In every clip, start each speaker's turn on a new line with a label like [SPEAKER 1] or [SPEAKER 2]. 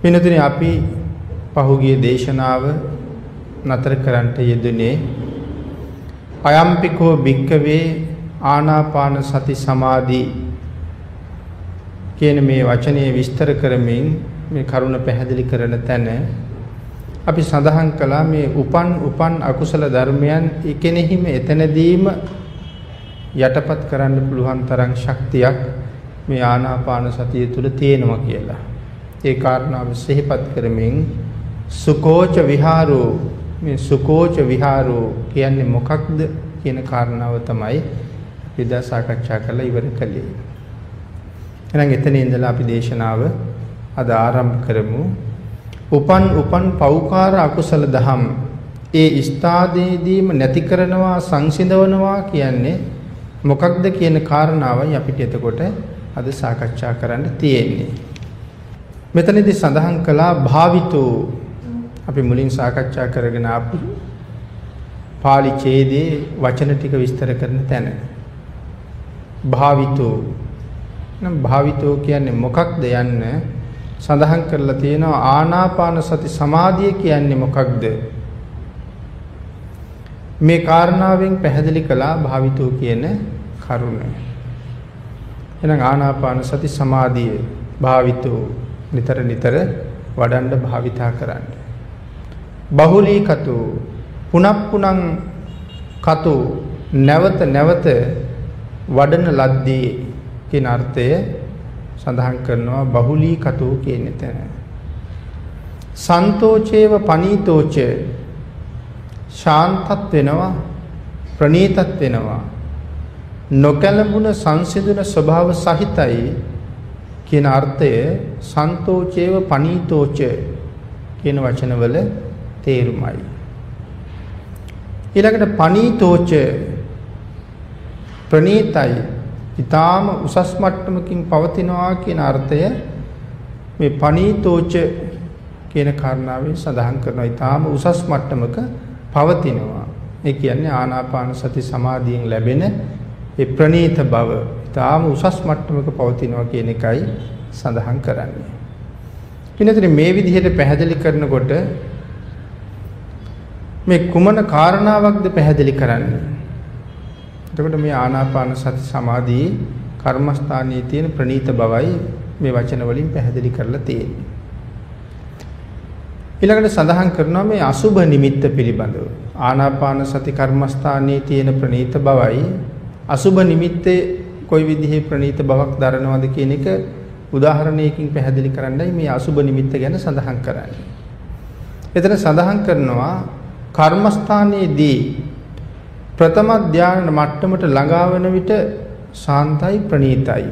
[SPEAKER 1] වෙනතුනේ අපි පහුගිය දේශනාව නතර කරන්නට යෙදුනේ අයම්පිකෝ භික්කවේ ආනාපාන සති සමාධි කියන මේ වචනේ විස්තර කරමින් මේ කරුණ පැහැදිලි කරන තැන අපි සඳහන් කළා මේ උපන් අකුසල ධර්මයන් එකෙනෙහිම එතනදීම යටපත් කරන්න පුළුවන් තරම් ශක්තියක් මේ ආනාපාන සතිය තුල තියෙනවා කියලා. ඒ කාරණාව සිහිපත් කරමින් සුකෝච විහාරෝ මේ සුකෝච විහාරෝ කියන්නේ මොකක්ද කියන කාරණාව තමයි විදා සාකච්ඡා කරලා ඉවර කළේ. එහෙනම් එතන ඉඳලා අපි දේශනාව අද ආරම්භ කරමු. උපන් පෞකාර අකුසල දහම් ඒ ස්ථාදේදීම නැති කරනවා සංසිඳවනවා කියන්නේ මොකක්ද කියන කාරණාවයි අපිට එතකොට අද සාකච්ඡා කරන්න තියෙන්නේ. මෙතනදී සඳහන් කළා භාවිතෝ අපි මුලින් සාකච්ඡා කරගෙන ආපු පාලි ඡේදයේ වචන ටික විස්තර කරන තැන භාවිතෝ නම් භාවිතෝ කියන්නේ මොකක්ද යන්න සඳහන් කරලා තියෙනවා. ආනාපාන සති සමාධිය කියන්නේ මොකක්ද මේ කාරණාවෙන් පැහැදිලි කළා භාවිතෝ කියන කරුණ. එහෙනම් ආනාපාන සති සමාධිය භාවිතෝ නිතර වඩන්න භාවිතා කරන්න. බහුලීකතෝ පුනප්පුනං කතෝ නැවත වඩන ලද්දේ කියන අර්ථය සඳහන් කරනවා බහුලීකතෝ කියන තැන. සන්තෝචේව පනීතෝච ශාන්තත් වෙනවා ප්‍රණීතත් වෙනවා නොකලඹුණ සංසිඳුන ස්වභාව සහිතයි කියන අර්ථය සන්තෝචේව පනීතෝච කියන වචනවල තේරුමයි. ඊළඟට පනීතෝච ප්‍රණීතයි ඊටාම උසස් මට්ටමකින් පවතිනවා කියන අර්ථය මේ පනීතෝච කියන කාරණාවෙන් සඳහන් කරනවා. ඊටාම උසස් මට්ටමක පවතිනවා. ඒ කියන්නේ ආනාපාන සති සමාධියෙන් ලැබෙන ඒ ප්‍රණීත බව ඊටාම උසස් මට්ටමක පවතිනවා කියන එකයි සඳහන් කරන්නේ. ඊනතර මේ විදිහට පැහැදිලි කරනකොට මේ කුමන කාරණාවක්ද පැහැදිලි කරන්නේ? එතකොට මේ ආනාපාන සති සමාධියේ කර්මස්ථානයේ තියෙන ප්‍රණීත බවයි මේ වචන වලින් පැහැදිලි කරලා තියෙන්නේ. ඊළඟට සඳහන් කරනවා මේ අසුබ නිමිත්ත පිළිබඳව. ආනාපාන සති කර්මස්ථානයේ තියෙන ප්‍රණීත බවයි අසුබ නිමිත්තේ කොයි විදිහේ ප්‍රණීත බවක් දරනවද කියන එක උදාහරණයකින් පැහැදිලි කරන්නයි මේ අසුබ නිමිත්ත ගැන සඳහන් කරන්නේ. එතන සඳහන් කරනවා කර්මස්ථානයේදී ප්‍රථම ධානය මට්ටමට ළඟා වෙන විට ශාන්තයි ප්‍රණීතයි.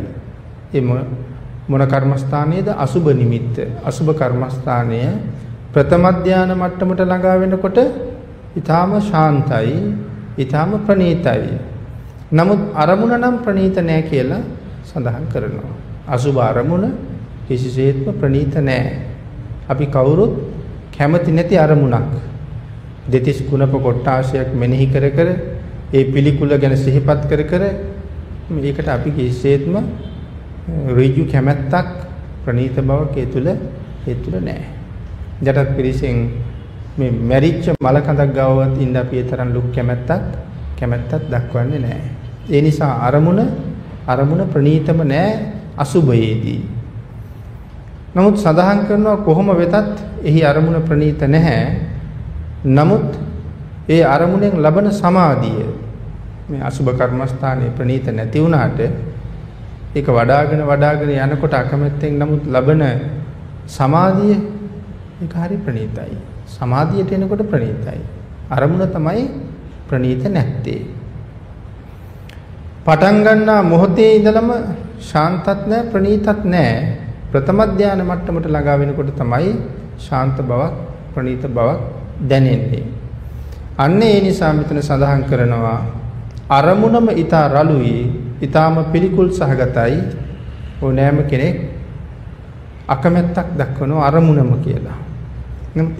[SPEAKER 1] ඒ මොන කර්මස්ථානයේද? අසුබ නිමිත්ත. අසුබ කර්මස්ථානය ප්‍රථම ධානය මට්ටමට ළඟා වෙනකොට ඊටාම ශාන්තයි, ඊටාම ප්‍රණීතයි. නමුත් අරමුණ නම් ප්‍රණීත නැහැ කියලා සඳහන් කරනවා. අසුබ අරමුණ කිසිසේත්ම ප්‍රණීත නැහැ. අපි කවුරුත් කැමති නැති අරමුණක්. දෙතිස් කුණප කොට්ටාශයක් මෙනෙහි කර ඒ පිළිකුල ගැන සිහිපත් කර මේකට අපි කිසිසේත්ම ඍජු කැමැත්තක් ප්‍රණීත බවක් ඒ තුල නැහැ. ජටත් පිරිසෙන් මේ මැරිච්ච මල කඳක් ගාවත් ඉන්න අපි ඒ තරම් ලුක් කැමැත්තක් දක්වන්නේ නැහැ. ඒ නිසා අරමුණ ප්‍රණීතම නැහැ අසුභයේදී. නමුත් සඳහන් කරනවා කොහොම වෙතත් එහි අරමුණ ප්‍රණීත නැහැ. නමුත් ඒ අරමුණෙන් ලබන සමාධිය මේ අසුභ කර්මස්ථානයේ ප්‍රණීත නැති වුණාට ඒක වඩාගෙන යනකොට අකමැත්තෙන් නමුත් ලබන සමාධිය ඒක හරි ප්‍රණීතයි. සමාධියට එනකොට ප්‍රණීතයි. අරමුණ තමයි ප්‍රණීත නැත්තේ. පටන් ගන්නා මොහොතේ ඉඳලම ශාන්තත් නැහැ ප්‍රණීතත් නැහැ. ප්‍රථම ධානය මට්ටමට ළඟා වෙනකොට තමයි ශාන්ත බවක් ප්‍රණීත බවක් දැනෙන්නේ. අන්න ඒ නිසා මෙතන සඳහන් කරනවා අරමුණම ඊතා රළුයි, ඊතාම පිළිකුල් සහගතයි. ඕනෑම කෙනෙක් අකමැත්තක් දක්වන අරමුණම කියලා.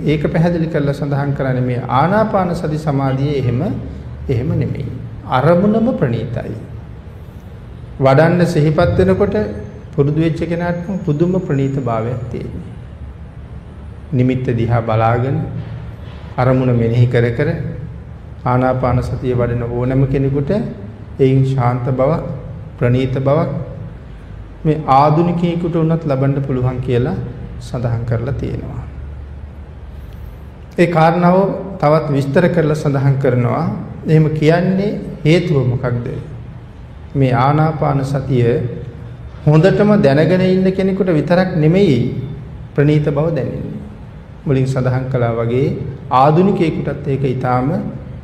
[SPEAKER 1] ඒක පැහැදිලි කරලා සඳහන් කරන්නේ මේ ආනාපාන සති සමාධියේ එහෙම නෙමෙයි. අරමුණම ප්‍රණීතයි. වඩන්න සිහිපත් වෙනකොට පුරුදු වෙච්ච කෙනාට පුදුම ප්‍රණීත භාවයක් තියෙනවා. නිමිත්ත දිහා බලාගෙන අරමුණ මෙනෙහි කර කර ආනාපාන සතිය වඩන ඕනම කෙනෙකුට එයින් ශාන්ත බවක් ප්‍රණීත බවක් මේ ආධුනිකයෙකුට උනත් ලබන්න පුළුවන් කියලා සඳහන් කරලා තියෙනවා. ඒ කාරණාව තවත් විස්තර කරලා සඳහන් කරනවා. එහෙම කියන්නේ හේතුව මොකක්ද? මේ ආනාපාන සතිය හොඳටම දැනගෙන ඉන්න කෙනෙකුට විතරක් නෙමෙයි ප්‍රණීත බව දැනෙන්නේ. මුලින් සඳහන් කළා වගේ ආධුනිකයෙකුටත් ඒක ඊටාම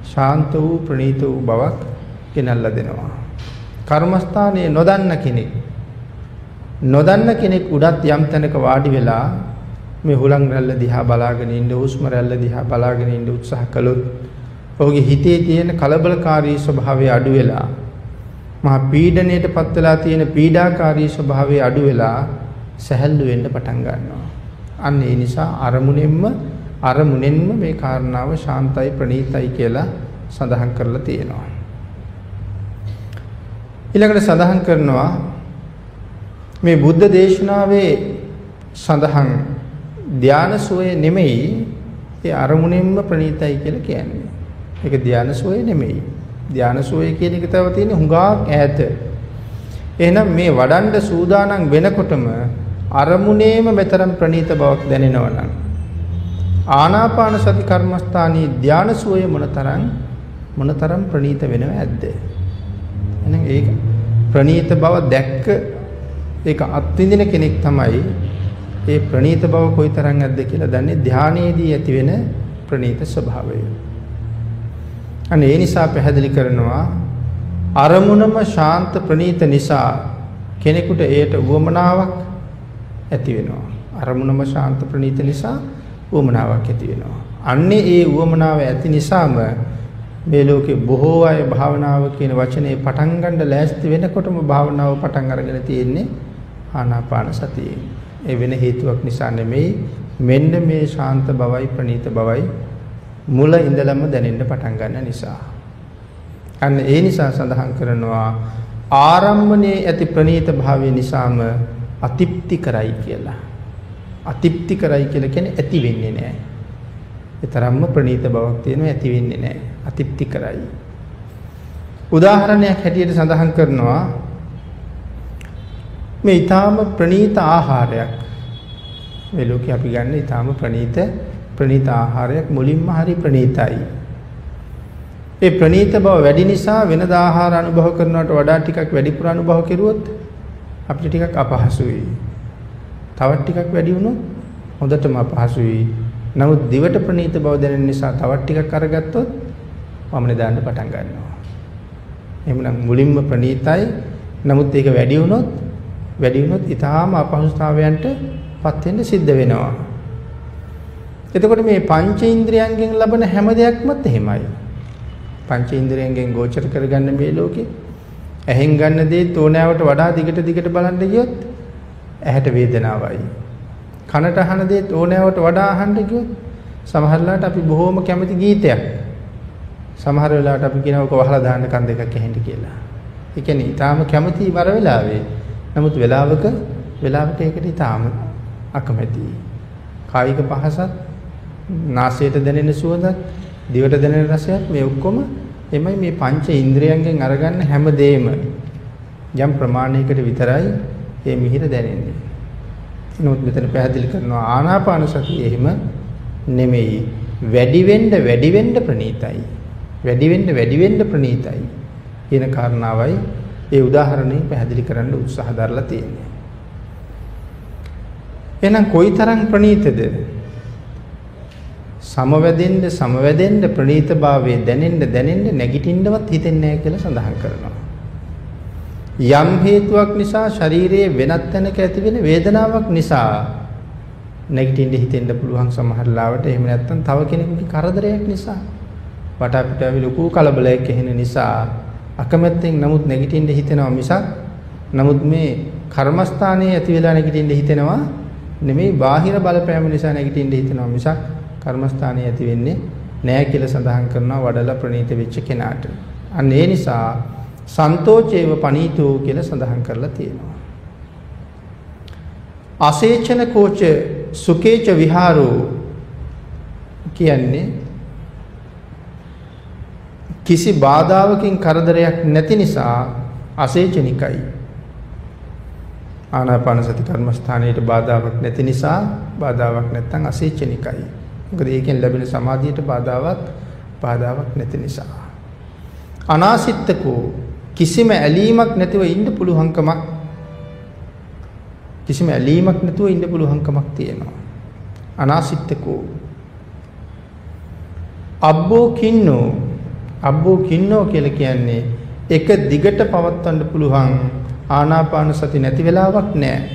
[SPEAKER 1] ශාන්ත වූ ප්‍රණීත වූ බවක් ගෙනල්ලා දෙනවා. කර්මස්ථානයේ නොදන්න කෙනෙක් උඩත් යම් තැනක වාඩි වෙලා මේ හුලං රැල්ල දිහා බලාගෙන ඉන්න හුස්ම රැල්ල දිහා බලාගෙන ඉන්න උත්සාහ කළොත් ඔහුගේ හිතේ තියෙන කලබලකාරී ස්වභාවය අඩු වෙලා මහා පීඩණයටපත් වෙලා තියෙන පීඩාකාරී ස්වභාවය අඩු වෙලා සැහැල්ලු වෙන්න පටන් ගන්නවා. අන්න ඒ නිසා අරමුණෙන්ම මේ කාරණාව ශාන්තයි ප්‍රණීතයි කියලා සඳහන් කරලා තියෙනවා. ඊළඟට සඳහන් කරනවා මේ බුද්ධ දේශනාවේ සඳහන් ධාන සෝය නෙමෙයි ඒ අරමුණෙන්ම ප්‍රණීතයි කියලා කියන්නේ. ඒක ධාන සෝය නෙමෙයි. ධාන සෝය කියන එක තව තියෙන හුඟක් ඈත. එහෙනම් මේ වඩන්න සූදානම් වෙනකොටම අරමුණේම මෙතරම් ප්‍රණීත බවක් දැනෙනවා නම් ආනාපාන සති කර්මස්ථානයේ ධාන සෝය මොනතරම් ප්‍රණීත වෙනව ඇද්ද? එහෙනම් ඒක ප්‍රණීත බව දැක්ක ඒක අත්විඳින කෙනෙක් තමයි ඒ ප්‍රණීත බව කොයිතරම් ඇද්ද කියලා දන්නේ ධානයේදී ඇති වෙන ප්‍රණීත ස්වභාවය. අනේ ඒ නිසා පැහැදිලි කරනවා අරමුණම ශාන්ත ප්‍රණීත නිසා කෙනෙකුට ඒට උවමනාවක් ඇති වෙනවා. අරමුණම ශාන්ත ප්‍රණීත නිසා උවමනාවක් ඇති වෙනවා. අන්නේ ඒ උවමනාව ඇති නිසාම මේ ලෝකේ බොහෝ අය භාවනාව කියන වචනේ පටන් ගන්න ලෑස්ති වෙනකොටම භාවනාව පටන් අරගෙන තියෙන්නේ ආනාපාන සතියේ. ඒ වෙන හේතුවක් නිසා නෙමෙයි මෙන්න මේ ශාන්ත බවයි ප්‍රණීත බවයි මුල ඉඳලම දැනෙන්න පටන් ගන්න නිසා. අන්න ඒ නිසා සඳහන් කරනවා ආරම්භණයේ ඇති ප්‍රණීත භාවය නිසාම අතිප්ති කරයි කියලා. අතිප්ති කරයි කියලා කියන්නේ ඇති වෙන්නේ නැහැ. ඒ තරම්ම ප්‍රණීත බවක් තියෙනවා ඇති වෙන්නේ නැහැ. අතිප්ති කරයි. උදාහරණයක් හැටියට සඳහන් කරනවා මේ ඊටාම ප්‍රණීත ආහාරයක් මේ ලෝකේ අපි ගන්න ඊටාම ප්‍රණීත ආහාරයක් මුලින්ම හරි ප්‍රණීතයි. ඒ ප්‍රණීත බව වැඩි නිසා වෙනද ආහාර අනුභව කරනවට වඩා ටිකක් වැඩිපුර අනුභව කෙරුවොත් අපිට ටිකක් අපහසුයි. තවත් ටිකක් වැඩි වුණොත් හොඳටම අපහසුයි. නමුත් දිවට ප්‍රණීත බව දැනෙන නිසා තවත් ටිකක් අරගත්තොත් වමනේ දාන්න පටන් ගන්නවා. එහෙනම් මුලින්ම ප්‍රණීතයි. නමුත් ඒක වැඩි වුණොත් ඊටාම අපහසුතාවයන්ටපත් වෙන්න සිද්ධ වෙනවා. එතකොට මේ පංචේන්ද්‍රයන්ගෙන් ලබන හැම දෙයක්මත් එහෙමයි. පංචේන්ද්‍රයන්ගෙන් ගෝචර කරගන්න මේ ලෝකේ ඇහෙන් ගන්න දේ තෝණාවට වඩා දිගට බලන්න ගියොත් ඇහැට වේදනාවයි. කනට අහන දේ තෝණාවට වඩා අහන්න ගියොත් සමහරලාට අපි බොහොම කැමති ගීතයක්. සමහර වෙලාවට අපි කියනවා වහලා දාන්න කන් දෙකක් ඇහෙන්න කියලා. ඒ කියන්නේ ඊටාම කැමති වර වෙලාවේ. නමුත් වෙලාවක ඒකට ඊටාම අකමැතියි. කායික පහසත්, නාසයට දැනෙන සුවඳත්, දිවට දැනෙන රසයත් මේ ඔක්කොම එමය මේ පංච ඉන්ද්‍රියයන්ගෙන් අරගන්න හැම දෙෙම යම් ප්‍රමාණයකට විතරයි මේ මිහිර දැනෙන්නේ. නමුත් මෙතන පැහැදිලි කරනවා ආනාපාන සතිය එහෙම නෙමෙයි. වැඩි වෙන්න ප්‍රණීතයි. වැඩි වෙන්න ප්‍රණීතයි කියන කාරණාවයි ඒ උදාහරණයෙන් පැහැදිලි කරන්න උත්සාහ දරලා තියෙන්නේ. එහෙනම් කොයිතරම් ප්‍රණීතද? සමවැදෙන්න ප්‍රණීතභාවයේ දැනෙන්න නැගිටින්නවත් හිතෙන්නේ නැහැ කියලා සඳහන් කරනවා. යම් හේතුවක් නිසා ශරීරයේ වෙනත් තැනක ඇති වෙන වේදනාවක් නිසා නැගිටින්න හිතෙන්න පුළුවන් සමහර ලාවට. එහෙම නැත්නම් තව කෙනෙකුගේ කරදරයක් නිසා වටපිටාවේ ලොකු කලබලයක් එන නිසා අකමැත්තෙන් නමුත් නැගිටින්න හිතෙනවා මිසක් නමුත් මේ කර්මස්ථානයේ ඇති වෙලා නැගිටින්න හිතෙනවා නෙමෙයි බාහිර බලපෑම නිසා නැගිටින්න හිතෙනවා මිසක් කර්මස්ථානයේ ඇති වෙන්නේ නැහැ කියලා සඳහන් කරනවා වඩලා ප්‍රණීත වෙච්ච කෙනාට. අන්න ඒ නිසා සන්තෝචේව පනීතෝ කියලා සඳහන් කරලා තියෙනවා. අසේචන කෝච සුකේච විහාරෝ කියන්නේ කිසි බාධාවකින් කරදරයක් නැති නිසා අසේචනිකයි. ආනාපාන සති කර්මස්ථානයේ බාධාවක් නැති නිසා බාධාවක් නැත්නම් අසේචනිකයි. මොකද ඒකෙන් ලැබෙන සමාධියට බාධාවක් නැති නිසා. අනාසිතකෝ කිසිම ඇලීමක් නැතිව ඉන්න පුළුවන්කමක් තියෙනවා. අනාසිතකෝ අබ්බෝ කින්නෝ කියලා කියන්නේ එක දිගට පවත්වන්න පුළුවන් ආනාපාන සති නැති වෙලාවක් නැහැ.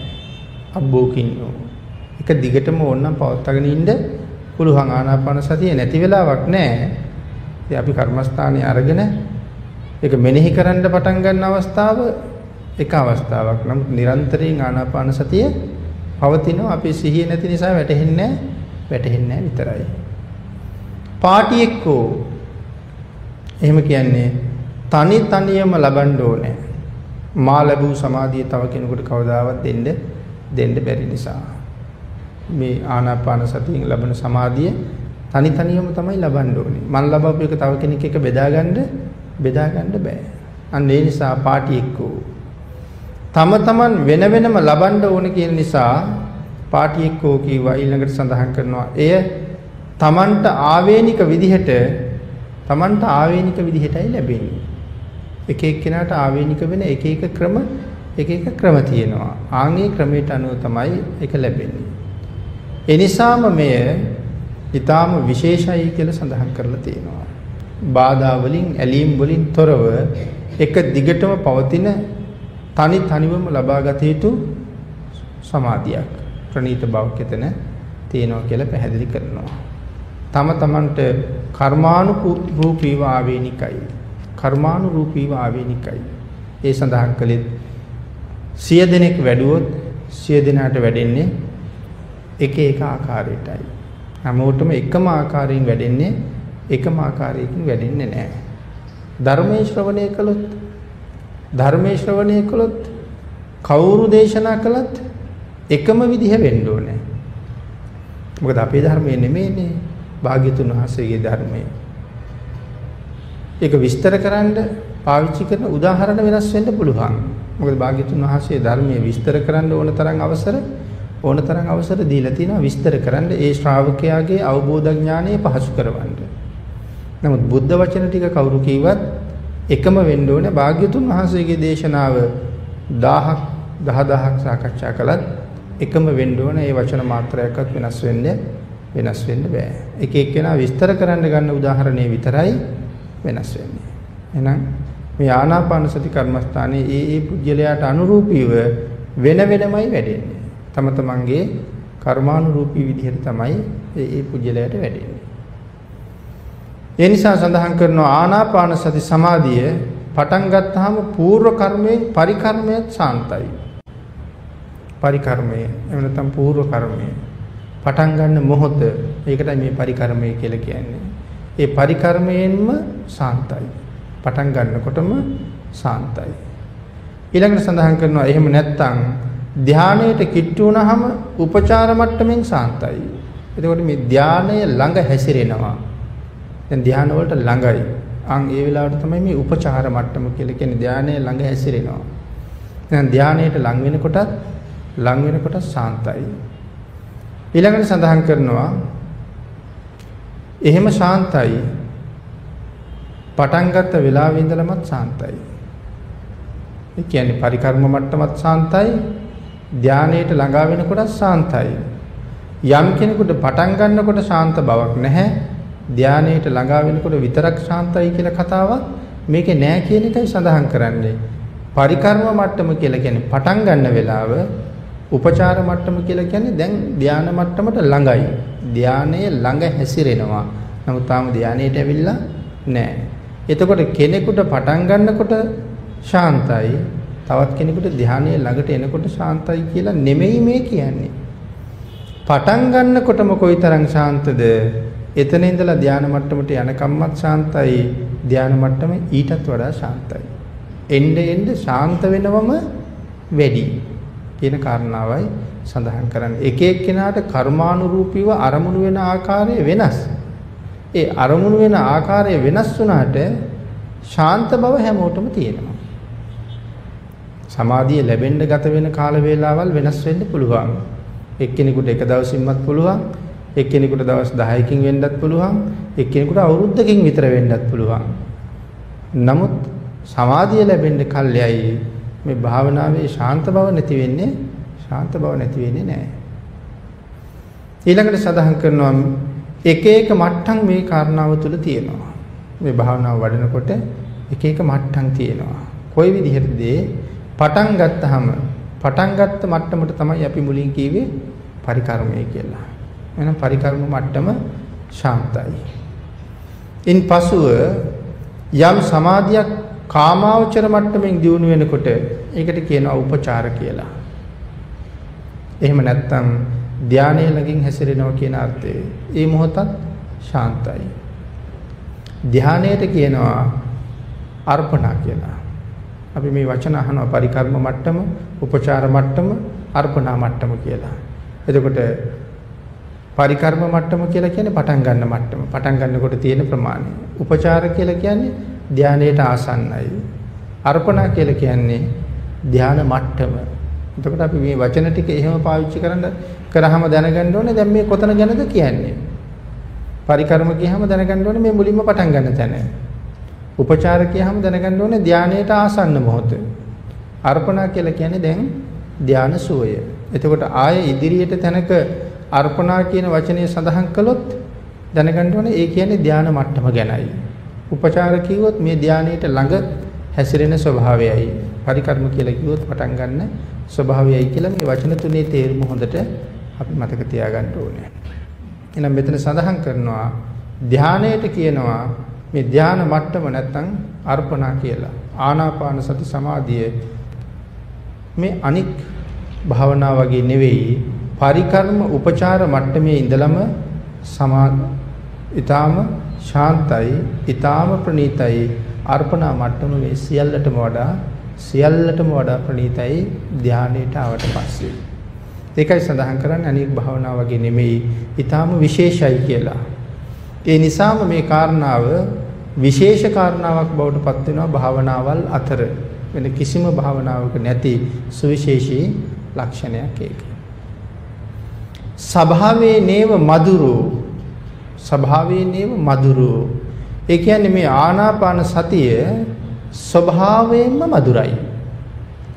[SPEAKER 1] අබ්බෝ කින්නෝ එක දිගටම ඕනනම් පවත්වාගෙන ඉන්න පුළුවන් ආනාපාන සතිය නැති වෙලාවක් නැහැ. ඉතින් අපි කර්මස්ථානයේ අරගෙන ඒක මෙනෙහි කරන්න පටන් ගන්න අවස්ථාව එක අවස්ථාවක්. නමුත් නිරන්තරයෙන් ආනාපාන සතිය පවතිනවා. අපේ සිහිය නැති නිසා වැටහෙන්නේ විතරයි. පාටි එක්කෝ එහෙම කියන්නේ තනියම ලබන්න ඕනේ. මා ලැබූ සමාධිය තව කෙනෙකුට කවදාවත් දෙන්න බැරි නිසා. මේ ආනාපාන සතියෙන් ලැබෙන සමාධිය තනියම තමයි ලබන්න ඕනේ. මන් ලබපු එක තව කෙනෙක් එක්ක බෙදා ගන්න බෑ. අන්න ඒ නිසා පාටි එක්කෝ තමන් වෙනම ලබන්න ඕනේ කියන නිසා පාටි එක්කෝ කියවා ඊළඟට සඳහන් කරනවා. එය තමන්ට ආවේනික විදිහටයි ලැබෙන්නේ. එක එක්කෙනාට ආවේනික වෙන එක ක්‍රම තියෙනවා. ආන්ගේ ක්‍රමයට අනුව තමයි ඒක ලැබෙන්නේ. ඒ නිසාම මෙය ඊටාම විශේෂයි කියලා සඳහන් කරලා තියෙනවා. බාධා වලින් ඇලීම් වලින් තොරව එක දිගටම පවතින තනිවම ලබාගත යුතු සමාධියක් ප්‍රණීත බවක් එතන තියෙනවා කියලා පැහැදිලි කරනවා. තමන්ට කර්මානුරූපීව ආවේනිකයි. ඒ සඳහන් කළේ 100 දෙනෙක් වැඩුවොත් 100 දෙනාට වැඩෙන්නේ එක ආකාරයටයි. හැමෝටම එකම ආකාරයෙන් වැඩෙන්නේ නැහැ. ධර්මයේ ශ්‍රවණය කළොත් කවුරු දේශනා කළත් එකම විදිහ වෙන්න ඕනේ. මොකද අපේ ධර්මයේ නෙමෙයිනේ භාග්‍යතුන් වහන්සේගේ ධර්මය. ඒක විස්තර කරන්න පාවිච්චි කරන උදාහරණ වෙනස් වෙන්න පුළුවන්. මොකද භාග්‍යතුන් වහන්සේ ධර්මයේ විස්තර කරන්න ඕන තරම් අවසර දීලා තිනවා විස්තර කරන්න ඒ ශ්‍රාවකයාගේ අවබෝධ ඥානය පහසු කරවන්න. නමුත් බුද්ධ වචන ටික කවුරු කිව්වත් එකම වෙන්න ඕනේ. භාග්‍යතුන් වහන්සේගේ දේශනාව 10000ක් සාකච්ඡා කළත් එකම වෙන්න ඕනේ. ඒ වචන මාත්‍රයක්වත් වෙනස් වෙන්න බෑ. එක එක්කෙනා විස්තර කරන්න ගන්න උදාහරණේ විතරයි වෙනස් වෙන්නේ. එහෙනම් මේ ආනාපාන සති කර්මස්ථානයේ ඒ පුජ්‍යලයට අනුරූපීව වෙනමයි වැඩෙන්නේ. තමන්ගේ කර්මානුරූපී විදිහට තමයි ඒ පුජ්‍යලයට වැඩෙන්නේ. ඒ නිසා සඳහන් කරනවා ආනාපාන සති සමාධිය පටන් ගත්තාම పూర్ව කර්මයෙන් පරිකර්මයට සාන්තයි. පරිකර්මය එහෙම නැත්නම් పూర్ව කර්මය පටන් ගන්න මොහොත ඒකටයි මේ පරිකර්මය කියලා කියන්නේ. ඒ පරිකර්මයෙන්ම සාන්තයි. පටන් ගන්නකොටම සාන්තයි. ඊළඟට සඳහන් කරනවා එහෙම නැත්නම් ධානයට කිට්ටු වුණාම උපචාර මට්ටමින් සාන්තයි. එතකොට මේ ධානය ළඟ හැසිරෙනවා. දැන් ධාන වලට ළඟයි. ඒ වෙලාවට තමයි මේ උපචාර මට්ටම කියලා කියන්නේ ධානය ළඟ හැසිරෙනවා. දැන් ධානයට ලං වෙනකොට සාන්තයි. ඊළඟට සඳහන් කරනවා එහෙම ශාන්තයි පටන් ගත්ත වෙලාවෙ ඉඳලමත් ශාන්තයි. ඒ කියන්නේ පරිකර්ම මට්ටමත් ශාන්තයි ධානයට ළඟා වෙනකොටත් ශාන්තයි. යම් කෙනෙකුට පටන් ගන්නකොට ශාන්ත බවක් නැහැ ධානයට ළඟා වෙනකොට විතරක් ශාන්තයි කියලා කතාවක් මේකේ නෑ කියන එකයි සඳහන් කරන්නේ. පරිකර්ම මට්ටම කියලා කියන්නේ පටන් ගන්න වෙලාව උපචාර මට්ටම කියලා කියන්නේ දැන් ධාන මට්ටමට ළඟයි. ධානයේ ළඟ හැසිරෙනවා. නමුත් තාම ධානයට ඇවිල්ලා නැහැ. එතකොට කෙනෙකුට පටන් ගන්නකොට ශාන්තයි, තවත් කෙනෙකුට ධානයේ ළඟට එනකොට ශාන්තයි කියලා නෙමෙයි මේ කියන්නේ. පටන් ගන්නකොටම කොයිතරම් ශාන්තද? එතන ඉඳලා ධාන මට්ටමට යනකම්මත් ශාන්තයි. ධාන මට්ටම ඊටත් වඩා ශාන්තයි. එන්න ශාන්ත වෙනවම වැඩි. කියන කාරණාවයි සඳහන් කරන්නේ. එක එක්කෙනාට කර්මානුරූපීව අරමුණු වෙන ආකාරය වෙනස්. ඒ අරමුණු වෙන ආකාරය වෙනස් වුණාට ශාන්ත බව හැමෝටම තියෙනවා. සමාධිය ලැබෙන්න ගත වෙන කාල වේලාවල් වෙනස් වෙන්න පුළුවන්. එක්කෙනෙකුට එක දවසින්වත් පුළුවන්, එක්කෙනෙකුට දවස් 10කින් වෙන්නත් පුළුවන්, එක්කෙනෙකුට අවුරුද්දකින් විතර වෙන්නත් පුළුවන්. නමුත් සමාධිය ලැබෙන්න කල්යයි මේ භාවනාවේ ශාන්ත බව නැති වෙන්නේ නැහැ. ඊළඟට සඳහන් කරනවා එක එක මට්ටම් මේ කාරණාව තුළ තියෙනවා. මේ භාවනාව වඩනකොට එක එක මට්ටම් තියෙනවා. කොයි විදිහටද පටන් ගත්ත මට්ටමට තමයි අපි මුලින් කිව්වේ පරිකර්මය කියලා. එහෙනම් පරිකර්ම මට්ටම ශාන්තයි. ඉන්පසුව යම් සමාධියක් කාමාවචර මට්ටමින් දියුණු වෙනකොට ඒකට කියනවා උපචාර කියලා. එහෙම නැත්නම් ධානයේ ළඟින් හැසිරෙනවා කියන අර්ථය. ඒ මොහොතත් ශාන්තයි. ධානයට කියනවා අර්පණා කියලා. අපි මේ වචන අහනවා පරිකර්ම මට්ටම, උපචාර මට්ටම, අර්පණා මට්ටම කියලා. එතකොට පරිකර්ම මට්ටම කියලා කියන්නේ පටන් ගන්න මට්ටම. පටන් ගන්නකොට තියෙන ප්‍රමාණය. උපචාර කියලා කියන්නේ ධානයට ආසන්නයි. අර්පණා කියලා කියන්නේ ධාන මට්ටම. එතකොට අපි මේ වචන ටික එහෙම පාවිච්චි කරාම දැනගන්න ඕනේ දැන් මේ කොතන ගැනද කියන්නේ. පරිකර්ම කියහම දැනගන්න ඕනේ මේ මුලින්ම පටන් ගන්න තැන. උපචාර කියහම දැනගන්න ඕනේ ධානයට ආසන්න මොහොත. අර්පණා කියලා කියන්නේ දැන් ධාන සෝය. එතකොට ආයේ ඉදිරියට තැනක අර්පණා කියන වචනේ සඳහන් කළොත් දැනගන්න ඕනේ ඒ කියන්නේ ධාන මට්ටම ගැනයි. උපචාර කිව්වොත් මේ ධානයට ළඟ හැසිරෙන ස්වභාවයයි. පරිකර්ම කියලා කිව්වොත් පටන් ගන්න ස්වභාවයයි කියලා මේ වචන තුනේ තේරුම හොඳට අපි මතක තියාගන්න ඕනේ. එහෙනම් මෙතන සඳහන් කරනවා ධානයට කියනවා මේ ධාන මට්ටම නැත්නම් අර්පණා කියලා. ආනාපාන සති සමාධිය මේ අනික් භාවනා වගේ නෙවෙයි පරිකර්ම උපචාර මට්ටමේ ඉඳලම ඊටාම ශාන්තයි, ඊටාම ප්‍රණීතයි. අර්පණා මට්ටම මේ සියල්ලටම වඩා ප්‍රණීතයි ධානයට ආවට පස්සේ. ඒකයි සඳහන් කරන්නේ අනික් භාවනා වගේ නෙමෙයි ඊටාම විශේෂයි කියලා. ඒ නිසාම මේ කාරණාව විශේෂ කාරණාවක් බවට පත් වෙනවා භාවනාවල් අතර. වෙන කිසිම භාවනාවක නැති සුවිශේෂී ලක්ෂණයක් ඒක. ස්වභාවේ නේව මధుරෝ. ඒ කියන්නේ මේ ආනාපාන සතිය ස්වභාවයෙන්ම මధుරයි.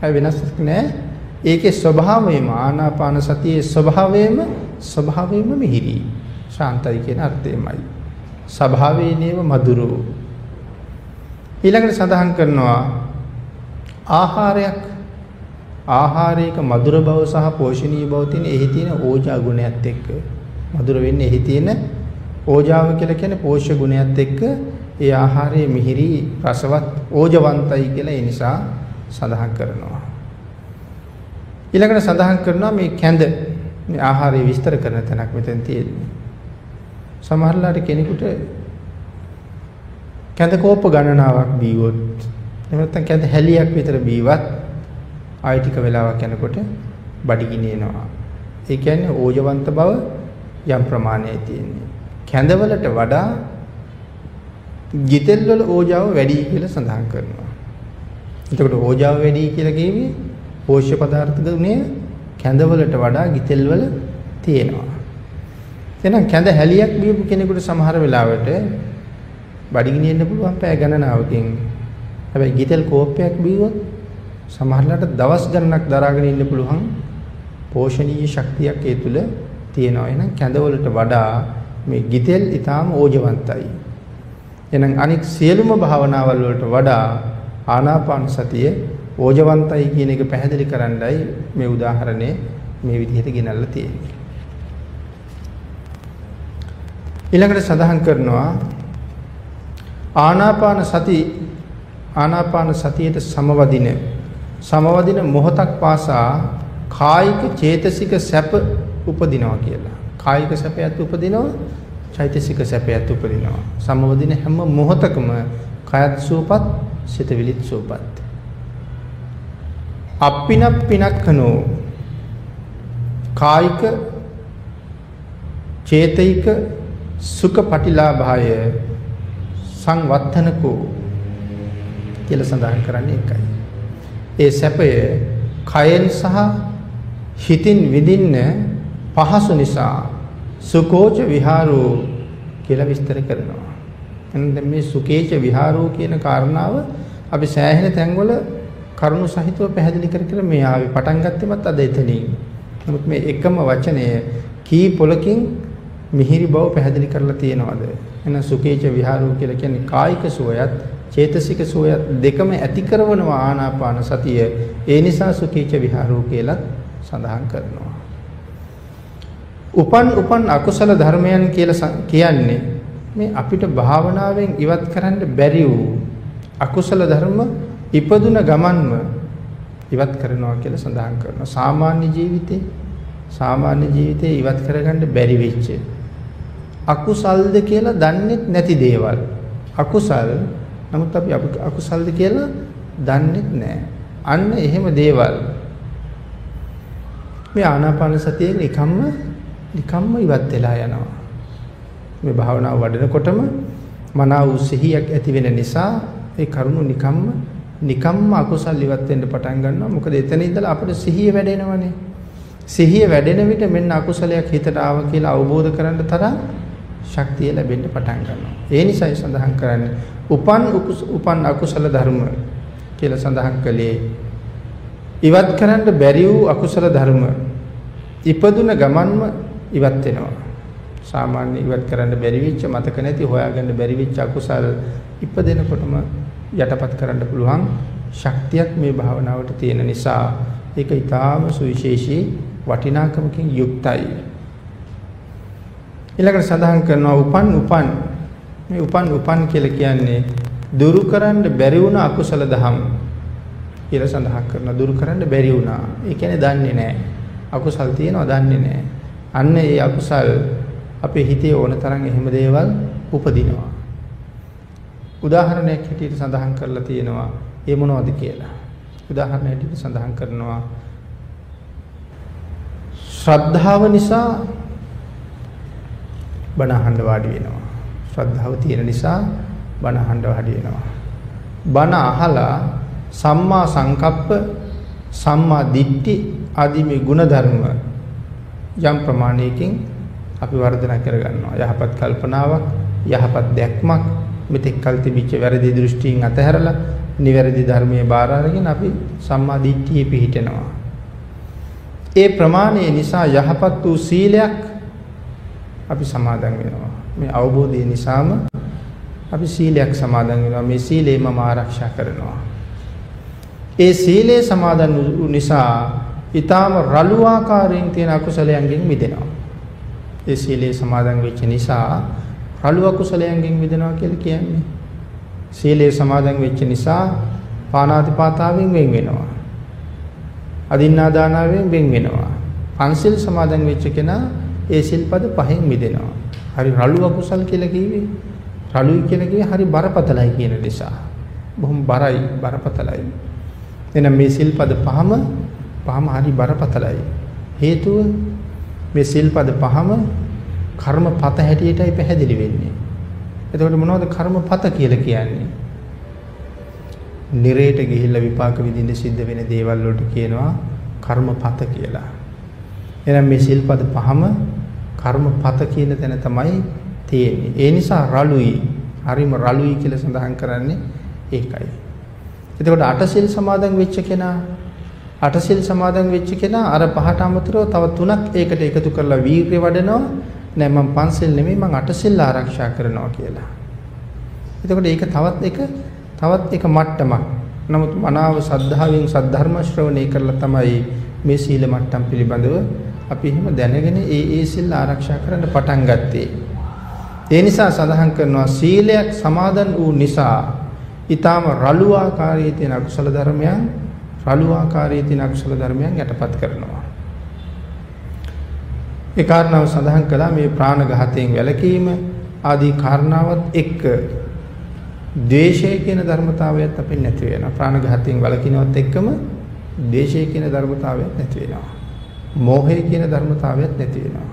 [SPEAKER 1] ඒ වෙනස් නෑ. ඒකේ ස්වභාවයම ආනාපාන සතියේ ස්වභාවයෙන්ම මිහිරි. ශාන්තයි කියන අර්ථයමයි. ස්වභාවේ නේව මధుරෝ. ඊළඟට සඳහන් කරනවා ආහාරයක මధుර බව සහ පෝෂණීය බව තියෙන එහි තියෙන ඕජා ගුණයත් එක්ක මధుර වෙන්නේ එහි තියෙන ඕජාව කියලා කියන්නේ පෝෂ්‍ය ගුණයත් එක්ක ඒ ආහාරයේ මිහිරි රසවත් ඕජවන්තයි කියලා ඒ නිසා සඳහන් කරනවා. ඊළඟට සඳහන් කරනවා මේ කැඳ මේ ආහාරය විස්තර කරන තැනක් මෙතන තියෙන්නේ. සමහරලාට කෙනෙකුට කැඳ කෝප ගණනාවක් බීවොත් එහෙම නැත්නම් කැඳ හැලියක් විතර බීවත් ආයෙ ටික වෙලාවක් යනකොට බඩගිනි එනවා. ඒ කියන්නේ ඕජවන්ත බව යම් ප්‍රමාණයයි තියෙන්නේ. කැඳවලට වඩා ගිතෙල් වල ඕජාව වැඩි කියලා සඳහන් කරනවා. එතකොට ඕජාව වැඩි කියලා කියවේ පෝෂ්‍ය පදාර්ථ ගුණය කැඳවලට වඩා ගිතෙල් වල තියෙනවා. එහෙනම් කැඳ හැලියක් බීපු කෙනෙකුට සමහර වෙලාවට බඩගිනි එන්න පුළුවන් පැය ගණනාවකින්. හැබැයි ගිතෙල් කෝප්පයක් බීවොත් සමහරලාට දවස් ගණනක් දරාගෙන ඉන්න පුළුවන් පෝෂණීය ශක්තියක් ඒ තුල තියෙනවා. එහෙනම් කැඳවලට වඩා මේ ගිතෙල් ඊටාම ඕජවන්තයි. එහෙනම් අනික් සියලුම භාවනාවල් වලට වඩා ආනාපාන සතිය ඕජවන්තයි කියන එක පැහැදිලි කරන්නයි මේ උදාහරණය මේ විදිහට ගෙනල්ලා තියෙන්නේ. ඊළඟට සඳහන් කරනවා ආනාපාන සතියට සමවදින මොහොතක් පාසා කායික චේතසික සැප උපදිනවා කියලා. කායික සැපයත් උපදිනවා, චෛතසික සැපයත් උපදිනවා. සමවදින හැම මොහොතකම කයත් සූපත්, සිතවිලිත් සූපත්. අප්පිනක්ඛනෝ කායික චේතික සුඛ පටිලාභය සංවත්තනකෝ කියලා සඳහන් කරන්නේ ඒකයි. ඒ සැපය කයෙන් සහ හිතින් විඳින්න පහසු නිසා සුකෝච විහාරෝ කියලා විස්තර කරනවා. එහෙනම් මේ සුකේච විහාරෝ කියන කාරණාව අපි සෑහෙන තැන්වල කරුණු සහිතව පැහැදිලි කර මේ ආවේ පටන් ගත්තෙමත් අද එතනින්. නමුත් මේ එකම වචනය කී පොලකින් මිහිරි බව පැහැදිලි කරලා තියෙනවද? එහෙනම් සුකේච විහාරෝ කියලා කියන්නේ කායික සුවයත් චේතසික සුවයත් දෙකම ඇති කරනවා ආනාපාන සතිය. ඒ නිසා සුකේච විහාරෝ කියලා සඳහන් කරනවා. උපන් අකුසල ධර්මයන් කියලා කියන්නේ මේ අපිට භාවනාවෙන් ඉවත් කරන්න බැරි වූ අකුසල ධර්ම ඉපදුන ගමන්ම ඉවත් කරනවා කියලා සඳහන් කරනවා. සාමාන්‍ය ජීවිතේ ඉවත් කරගන්න බැරි වෙච්ච අකුසල්ද කියලා දන්නේ නැති දේවල්. අකුසල් නමුත් අපි අකුසල්ද කියලා දන්නේ නැහැ. අන්න එහෙම දේවල් මේ ආනාපාන සතියෙන් නිකම්ම ඉවත් වෙලා යනවා. මේ භාවනාව වඩනකොටම මනාව සිහියක් ඇති වෙන නිසා ඒ කරුණු නිකම්ම අකුසල් ඉවත් වෙන්න පටන් ගන්නවා. මොකද එතන ඉඳලා අපිට සිහිය වැඩෙනවනේ. සිහිය වැඩෙන විට මෙන්න අකුසලයක් හිතට ආව කියලා අවබෝධ කරගන්න තරම් ශක්තිය ලැබෙන්න පටන් ගන්නවා. ඒ නිසායි සඳහන් කරන්නේ උපන් අකුසල ධර්ම කියලා සඳහන් කළේ. ඉවත් කරන්න බැරි වූ අකුසල ධර්ම ඉපදුන ගමන්ම ඉවත් වෙනවා. සාමාන්‍ය ඉවත් කරන්න බැරි වෙච්ච මතක නැති හොයාගන්න බැරි වෙච්ච අකුසල් ඉපදෙනකොටම යටපත් කරන්න පුළුවන් ශක්තියක් මේ භාවනාවට තියෙන නිසා ඒක ඊටාම සුවිශේෂී වටිනාකමකින් යුක්තයි. ඊළඟට සඳහන් කරනවා මේ උපන් කියලා කියන්නේ දුරු කරන්න බැරි වුණ අකුසල දහම් කියලා සඳහන් කරනවා. දුරු කරන්න බැරි වුණා. ඒ කියන්නේ දන්නේ නැහැ. අකුසල් තියෙනවා දන්නේ නැහැ. අන්න ඒ අකුසල් අපේ හිතේ ඕන තරම් එහෙම දේවල් උපදිනවා. උදාහරණයක් හැටියට සඳහන් කරලා තියෙනවා. ඒ මොනවද කියලා. උදාහරණ හැටියට සඳහන් කරනවා ශ්‍රද්ධාව නිසා බණ අහන්න වාඩි වෙනවා. ශ්‍රද්ධාව තියෙන නිසා බණ අහන්න වාඩි වෙනවා. බණ අහලා සම්මා සංකප්ප, සම්මා දිට්ඨි ආදී මේ ගුණධර්ම යම් ප්‍රමාණයකින් අපි වර්ධනය කරගන්නවා. යහපත් කල්පනාවක්, යහපත් දැක්මක්, මෙතෙක් කල් තිබිච්ච වැරදි දෘෂ්ටීන් අතහැරලා නිවැරදි ධර්මයේ බාර අරගෙන අපි සම්මා දිට්ඨියේ පිහිටනවා. ඒ ප්‍රමාණය නිසා යහපත් වූ සීලයක් අපි සමාදන් වෙනවා. මේ අවබෝධය නිසාම අපි සීලයක් සමාදන් වෙනවා. මේ සීලය මම ආරක්ෂා කරනවා. ඒ සීලය සමාදන් වූ නිසා ඊටාම රළු ආකාරයෙන් තියෙන අකුසලයන්ගෙන් මිදෙනවා. ඒ සීලය සමාදන් වෙච්ච නිසා රළු අකුසලයන්ගෙන් මිදෙනවා කියලා කියන්නේ. සීලය සමාදන් වෙච්ච නිසා පාණාතිපාතාවෙන් වෙන් වෙනවා. අදින්නාදානාවෙන් වෙන් වෙනවා. පංචශීල සමාදන් වෙච්ච කෙනා ඒ සිල්පද පහෙන් මිදෙනවා. හරි රළු අකුසල් කියලා කිව්වේ. රළුයි කියලා කිව්වේ හරි බරපතලයි කියන නිසා. බොහොම බරයි, බරපතලයි. එහෙනම් මේ සිල්පද පහම හරි බරපතලයි. හේතුව මේ සිල්පද පහම කර්මපත හැටියටයි පැහැදිලි වෙන්නේ. එතකොට මොනවද කර්මපත කියලා කියන්නේ? නිරේට ගිහිල්ලා විපාක විඳින්න සිද්ධ වෙන දේවල් වලට කියනවා කර්මපත කියලා. එහෙනම් මේ සිල්පද පහම කර්මපත කියන තැන තමයි තියෙන්නේ. ඒ නිසා රළුයි, හරිම රළුයි කියලා සඳහන් කරන්නේ ඒකයි. එතකොට අටසිල් සමාදන් වෙච්ච කෙනා අර පහට අමතරව තව තුනක් ඒකට එකතු කරලා වීර්ය වඩනවා. නෑ මම පන්සිල් නෙමෙයි මම අටසිල් ආරක්ෂා කරනවා කියලා. එතකොට ඒක තවත් එක මට්ටමක්. නමුත් මනාව සද්ධාවෙන් සද්ධර්ම ශ්‍රවණය කරලා තමයි මේ සීල මට්ටම් පිළිබඳව අපි එහෙම දැනගෙන ඒ සිල් ආරක්ෂා කරන්න පටන් ගත්තේ. ඒ නිසා සඳහන් කරනවා සීලයක් සමාදන් වූ නිසා ඊටාම රළු ආකාරයේ තියෙන අකුසල ධර්මයන් යටපත් කරනවා. ඒ කාරණාව සඳහන් කළා මේ ප්‍රාණඝාතයෙන් වැළකීම ආදී කාරණාවත් එක්ක ද්වේෂය කියන ධර්මතාවයත් අපෙන් නැති වෙනවා. ප්‍රාණඝාතයෙන් වළකිනවත් එක්කම ද්වේෂය කියන ධර්මතාවයත් නැති වෙනවා. මෝහය කියන ධර්මතාවයත් නැති වෙනවා.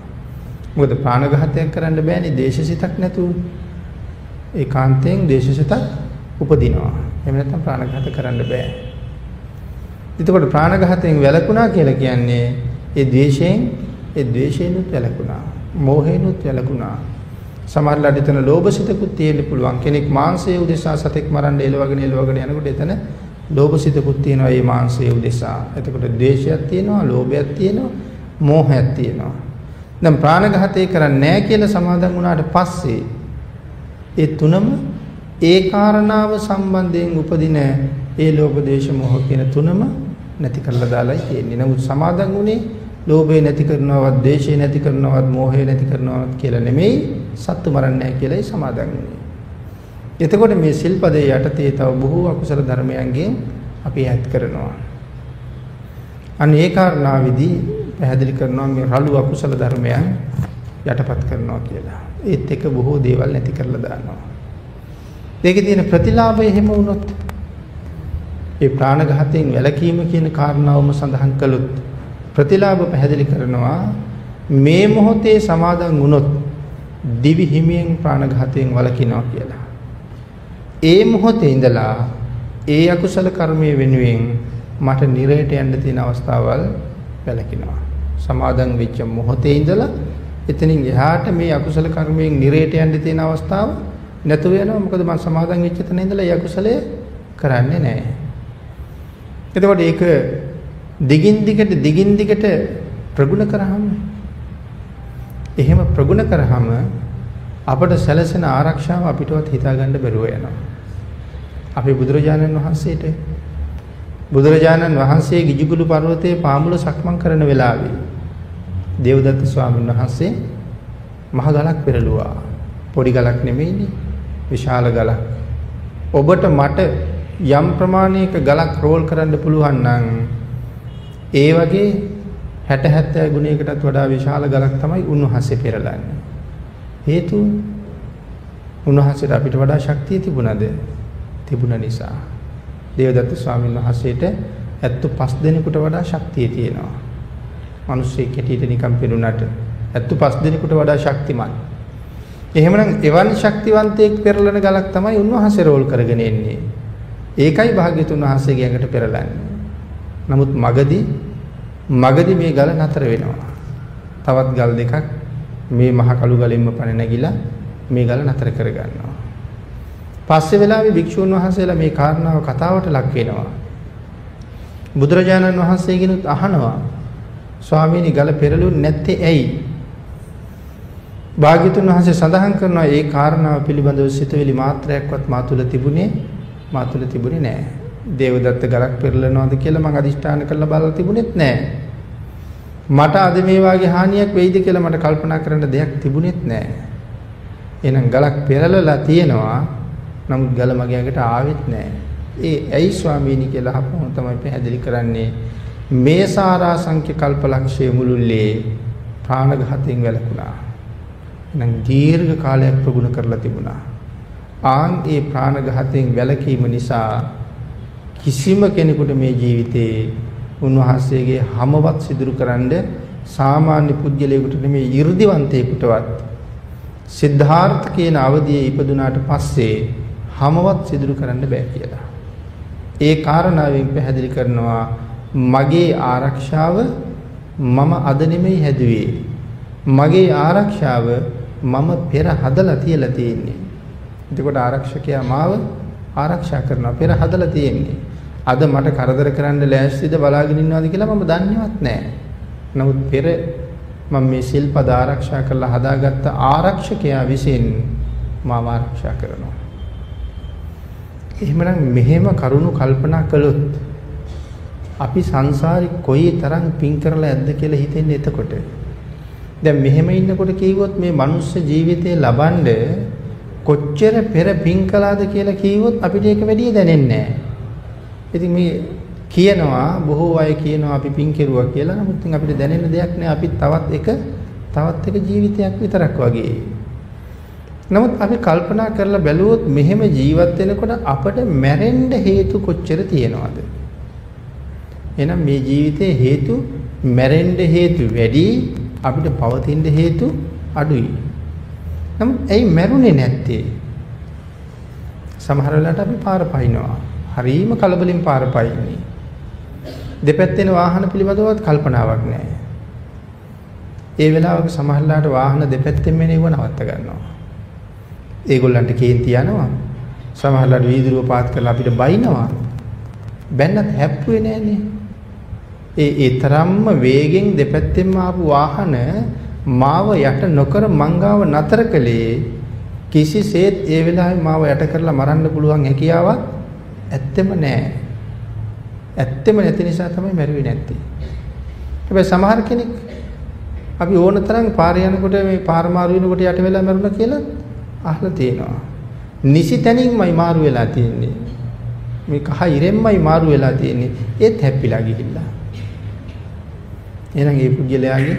[SPEAKER 1] මොකද ප්‍රාණඝාතයක් කරන්න බෑනේ දේශසිතක් නැතුව. ඒකාන්තයෙන් දේශසිතක් උපදිනවා. එහෙම නැත්නම් ප්‍රාණඝාත කරන්න බෑ. එතකොට ප්‍රාණඝාතයෙන් වැළකුණා කියලා කියන්නේ ඒ ද්වේෂයෙන්ුත් වැළකුණා. මෝහයෙන්ුත් වැළකුණා. සමහරවිට එතන ලෝභසිතකුත් තියෙන්න පුළුවන්. කෙනෙක් මාංශය උදෙසා සතෙක් මරන්න එළවගෙන යනකොට එතන ලෝභසිතකුත් තියෙනවා මේ මාංශය උදෙසා. එතකොට ද්වේෂයක් තියෙනවා, ලෝභයක් තියෙනවා, මෝහයක් තියෙනවා. දැන් ප්‍රාණඝාතය කරන්නේ නැහැ කියලා සමාදන් වුණාට පස්සේ ඒ තුනම ඒ කාරණාව සම්බන්ධයෙන් උපදින ඒ ලෝභ දේශ මොහ කියන තුනම නැති කරලා දාලායි තියෙන්නේ. නමුත් සමාදන් වුණේ ලෝභය නැති කරනවත්, දේශය නැති කරනවත්, මෝහය නැති කරනවත් කියලා නෙමෙයි, සත්තු මරන්නේ නැහැ කියලායි සමාදන් වුණේ. එතකොට මේ සිල්පදේ යටතේ තව බොහෝ අකුසල ධර්මයන්ගෙන් අපි ඈත් කරනවා. අන්න ඒ කාරණාවේදී පැහැදිලි කරනවා මේ රළු අකුසල ධර්මයන් යටපත් කරනවා කියලා. ඒත් එක බොහෝ දේවල් නැති කරලා දානවා. ඒකේ තියෙන ප්‍රතිලාභය එහෙම වුණොත් ඒ ප්‍රාණඝාතයෙන් වැළකීම කියන කාරණාවම සඳහන් කළොත් ප්‍රතිලාභ පැහැදිලි කරනවා මේ මොහොතේ සමාදන් වුණොත් දිවි හිමියෙන් ප්‍රාණඝාතයෙන් වළකිනවා කියලා. ඒ මොහොතේ ඉඳලා ඒ අකුසල කර්මයේ වෙනුවෙන් මට නිරයට යන්න තියෙන අවස්ථාවල් වැළකිනවා. සමාදන් වෙච්ච මොහොතේ ඉඳලා එතනින් එහාට මේ අකුසල කර්මයෙන් නිරයට යන්න තියෙන අවස්ථාව නැතුව යනවා. මොකද මම සමාදන් වෙච්ච තැන ඉඳලා ඒ අකුසලය කරන්නේ නැහැ. එතකොට ඒක දිගින් දිගට ප්‍රගුණ කරාම එහෙම ප්‍රගුණ කරාම අපට සැලසෙන ආරක්ෂාව අපිටවත් හිතා ගන්න බැරුව යනවා. අපි බුදුරජාණන් වහන්සේ ගිජුකුළු පර්වතයේ පාමුල සක්මන් කරන වෙලාවේ දේවදත්ත ස්වාමීන් වහන්සේ මහ ගලක් පෙරළුවා. පොඩි ගලක් නෙමෙයිනේ, විශාල ගලක්. ඔබට මට යම් ප්‍රමාණයක ගලක් රෝල් කරන්න පුළුවන් නම් ඒ වගේ 60-70 ගුණයකටත් වඩා විශාල ගලක් තමයි උන්වහන්සේ පෙරලන්නේ. හේතුව උන්වහන්සේට අපිට වඩා ශක්තිය තිබුණ නිසා. දේවදත්ත ස්වාමීන් වහන්සේට 75 දෙනෙකුට වඩා ශක්තිය තියෙනවා. මිනිස්සේ කෙටියට නිකම් පෙරුණාට 75 දෙනෙකුට වඩා ශක්තිමත්. එහෙමනම් එවන් ශක්තිවන්තයෙක් පෙරලන ගලක් තමයි උන්වහන්සේ රෝල් කරගෙන එන්නේ. ඒකයි භාග්‍යතුන් වහන්සේගේ ඇඟට පෙරලන්නේ. නමුත් මගදී මේ ගල නතර වෙනවා. තවත් ගල් දෙකක් මේ මහ කළු ගලෙන්ම පණ නැගිලා මේ ගල නතර කර ගන්නවා. පස්සේ වෙලාවේ භික්ෂුන් වහන්සේලා මේ කාරණාව කතාවට ලක් වෙනවා. බුදුරජාණන් වහන්සේගෙනුත් අහනවා ස්වාමීනි ගල පෙරළුන්නේ නැත්තේ ඇයි? භාග්‍යතුන් වහන්සේ සඳහන් කරනවා ඒ කාරණාව පිළිබඳව සිතවිලි මාත්‍රයක්වත් මා තුළ තිබුණේ නැහැ. දේවදත්ත ගලක් පෙරලනවාද කියලා මම අදිෂ්ඨාන කරලා බලලා තිබුණෙත් නැහැ. මට අද මේ වාගේ හානියක් වෙයිද කියලා මට කල්පනා කරන්න දෙයක් තිබුණෙත් නැහැ. එහෙනම් ගලක් පෙරලලා තියෙනවා. නමුත් ගල මගේ ඇඟට ආවෙත් නැහැ. ඒ ඇයි ස්වාමීනි කියලා අහපුවම තමයි පැහැදිලි කරන්නේ මේ සාරාංශක කල්පලක්ෂයේ මුළුල්ලේ ප්‍රාණඝාතයෙන් වැළකුණා. එහෙනම් දීර්ඝ කාලයක් ප්‍රගුණ කරලා තිබුණා. ඒ ප්‍රාණඝාතයෙන් වැළකීම නිසා කිසිම කෙනෙකුට මේ ජීවිතේ උන්වහන්සේගේ හැමවත් සිදුරු කරන්න සාමාන්‍ය පුද්ගලයෙකුට නෙමෙයි 이르දිවන්තයෙකුටවත් සිද්ධාර්ථ කියන අවධියේ ඉපදුනාට පස්සේ හැමවත් සිදුරු කරන්න බෑ කියලා. ඒ කාරණාවෙන් පැහැදිලි කරනවා මගේ ආරක්ෂාව මම අද නෙමෙයි හැදුවේ. මගේ ආරක්ෂාව මම පෙර හදලා තියලා තියෙන්නේ. එතකොට ආරක්ෂකයා මාව ආරක්ෂා කරනවා පෙර හදලා තියෙන්නේ. අද මට කරදර කරන්න ලෑස්තිද බලාගෙන ඉන්නවද කියලා මම දන්නේවත් නැහැ. නමුත් පෙර මම මේ සිල්පද ආරක්ෂා කරලා හදාගත්ත ආරක්ෂකයා විසින් මාව ආරක්ෂා කරනවා. එහෙමනම් මෙහෙම කරුණු කල්පනා කළොත් අපි සංසාරේ කොයි තරම් පින් කරලා ඇද්ද කියලා හිතෙන්නේ එතකොට. දැන් මෙහෙම ඉන්නකොට කිව්වොත් මේ මනුස්ස ජීවිතේ ලබන්න කොච්චර පෙර පින් කළාද කියලා කිව්වොත් අපිට ඒක වැඩි දැනෙන්නේ නැහැ. ඉතින් මේ කියනවා බොහෝ අය කියනවා අපි පින් කෙරුවා කියලා. නමුත් අපිට දැනෙන දෙයක් නෑ. අපි තවත් එක ජීවිතයක් විතරක් වගේ. නමුත් අපි කල්පනා කරලා බැලුවොත් මෙහෙම ජීවත් වෙනකොට අපට මැරෙන්න හේතු කොච්චර තියෙනවද? එහෙනම් මේ ජීවිතේ හේතු මැරෙන්න හේතු වැඩි, අපිට පවතින හේතු අඩුයි. නමුත් ඇයි මැරුණේ නැත්තේ? සමහර වෙලාවට අපි පාර පයින්නවා. හරීම කලබලෙන් පාර පයින්නේ. දෙපැත්තේ වාහන පිළිබඳවත් කල්පනාවක් නැහැ. ඒ වෙලාවක සමහර වෙලාවට වාහන දෙපැත්තෙන් මෙනෙව නවත්ත ගන්නවා. ඒගොල්ලන්ට කේන්ති යනවා. සමහර වෙලාවට වීදුරුව පාත් කරලා අපිට බයිනවා. බැන්නත් හැප්පුවේ නෑනේ. ඒ තරම්ම වේගෙන් දෙපැත්තෙන්ම ආපු වාහන මාව යට නොකර මංගාව නතර කළේ කිසිසේත් ඒ වෙලාවේ මාව යට කරලා මරන්න පුළුවන් හැකියාවක් ඇත්තෙම නෑ. ඇත්තෙම නැති නිසා තමයි මැරුවේ නැත්තේ. හැබැයි සමහර කෙනෙක් අපි ඕන තරම් පාරේ යනකොට මේ පාර මාරු වෙනකොට යට වෙලා මැරුණා කියලා අහලා තියෙනවා. නිසි තැනින්මයි මාරු වෙලා තියෙන්නේ. මේ කහ ඉරෙන්මයි මාරු වෙලා තියෙන්නේ. ඒත් හැප්පිලා ගිහිල්ලා. එහෙනම් මේ පුද්ගලයාගේ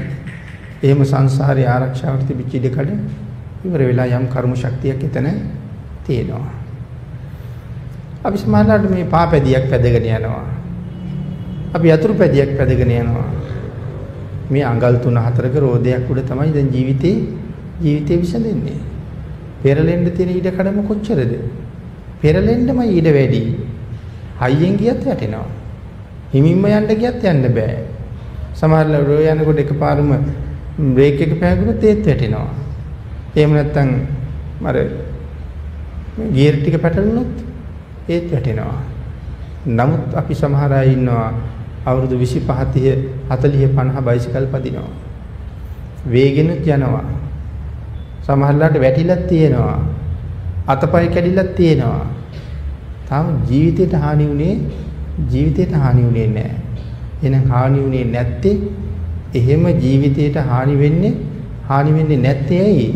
[SPEAKER 1] එහෙම සංසාරේ ආරක්ෂාවට තිබිච්ච ඉඩකඩ ඉවර වෙලා යම් කර්ම ශක්තියක් එතන තියෙනවා. අපි සමාජලාට මේ පාපැදියක් පැදගෙන යනවා. අපි යතුරු පැදියක් පැදගෙන යනවා. මේ අඟල් 3-4ක රෝදයක් උඩ තමයි දැන් ජීවිතේ විසඳෙන්නේ. පෙරලෙන්න තියෙන ඉඩකඩම කොච්චරද? පෙරලෙන්නමයි ඉඩ වැඩි. හයියෙන් ගියත් වැටෙනවා. හිමින්ම යන්න ගියත් යන්න බෑ. සමහරවල් රෝ යනකොට එකපාරම බ්‍රේක් එක පෑගුණොත් ඒත් වැටෙනවා. එහෙම නැත්නම් අර ගියර් ටික පැටලුනොත් ඒත් වැටෙනවා. නමුත් අපි සමහර අය ඉන්නවා අවුරුදු 25 30 40 50 බයිසිකල් පදිනවා. වේගෙනුත් යනවා. සමහරලාට වැටිලක් තියෙනවා. අතපය කැඩිලක් තියෙනවා. තාම ජීවිතේට හානි උනේ නැහැ. එහෙනම් හානි උනේ නැත්තේ එහෙම ජීවිතේට හානි වෙන්නේ නැත්තේ ඇයි?